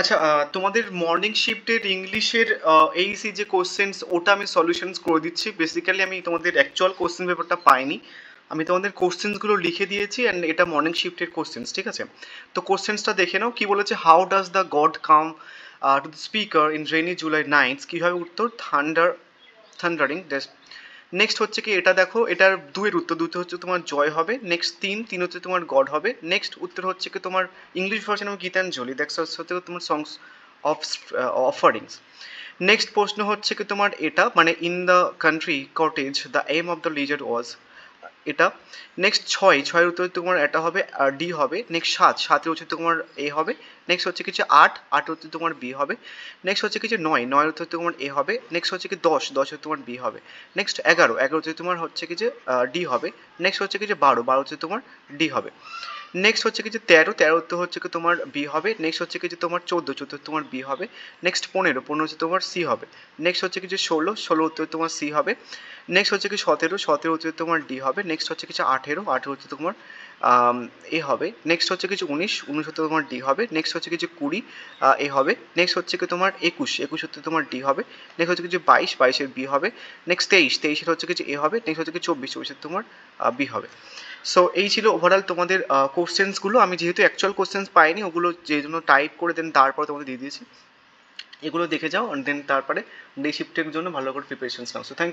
আচ্ছা, তোমাদের মর্নিং শিফটের ইংলিশের এইসি যে কোশ্চেন্স ওটা আমি সলিউশনস করে দিচ্ছি। বেসিক্যালি আমি তোমাদের অ্যাকচুয়াল কোশ্চেন পেপারটা পাইনি, আমি তোমাদের কোশ্চেন্সগুলো লিখে দিয়েছি অ্যান্ড এটা মর্নিং শিফটের কোশ্চেন্স, ঠিক আছে? তো কোশ্চেন্সটা দেখে নাও। কি বলেছে, how does the god come to the speaker in rainy July nights, কীভাবে উত্তর, থান্ডারিং। নেক্সট হচ্ছে কি, এটা দেখো, এটার দুয়ের উত্তর, দুটো হচ্ছে তোমার জয় হবে। নেক্সট তিন হচ্ছে তোমার গড হবে। নেক্সট উত্তর হচ্ছে কি তোমার English version of Gitanjali, that's হচ্ছে তোমার সংস অফ অফারিংস। নেক্সট প্রশ্ন হচ্ছে কি তোমার এটা, মানে in the country cottage the M of the lizard was, এটা। নেক্সট ছয়ের উত্তর তোমার এটা হবে, ডি হবে। নেক্সট সাতের হচ্ছে তোমার এ হবে। নেক্সট হচ্ছে কিছু আট হচ্ছে তোমার বি হবে। নেক্সট হচ্ছে কিছু নয়ের উত্তর তোমার এ হবে। নেক্সট হচ্ছে কি দশের তোমার বি হবে। নেক্সট এগারো হচ্ছে তোমার হচ্ছে কি যে ডি হবে। নেক্সট হচ্ছে কি যে বারো হচ্ছে তোমার ডি হবে। নেক্সট হচ্ছে কি যে তেরো উত্তর হচ্ছে কি তোমার বি হবে। নেক্সট হচ্ছে কি যে তোমার চোদ্দো তোমার বি হবে। নেক্সট পনেরো হচ্ছে তোমার সি হবে। নেক্সট হচ্ছে কি যে ষোলো উত্তর তোমার সি হবে। নেক্সট হচ্ছে কি সতেরো হচ্ছে তোমার ডি হবে। নেক্সট হচ্ছে কিছু আঠেরো হচ্ছে তোমার এ হবে। নেক্সট হচ্ছে কিছু উনিশ হচ্ছে তোমার ডি হবে। নেক্সট হচ্ছে কিছু কুড়ি এ হবে। নেক্সট হচ্ছে কি তোমার একুশ হচ্ছে তোমার ডি হবে। নেক্সট হচ্ছে কিছু বাইশের বি হবে। নেক্সট তেইশের হচ্ছে কিছু এ হবে। নেক্সট হচ্ছে কি চব্বিশের তোমার বি হবে। সো এই ছিল ওভারঅল তোমাদের কোশ্চেন্সগুলো। আমি যেহেতু অ্যাকচুয়াল কোশ্চেন্স পাইনি, ওগুলো যে জন্য টাইপ করে দেন তারপরে তোমাদের দিয়ে দিয়েছি। এগুলো দেখে যাও, দেন তারপরে ডে শিফটের জন্য ভালো করে প্রিপারেশনস নাও। So thank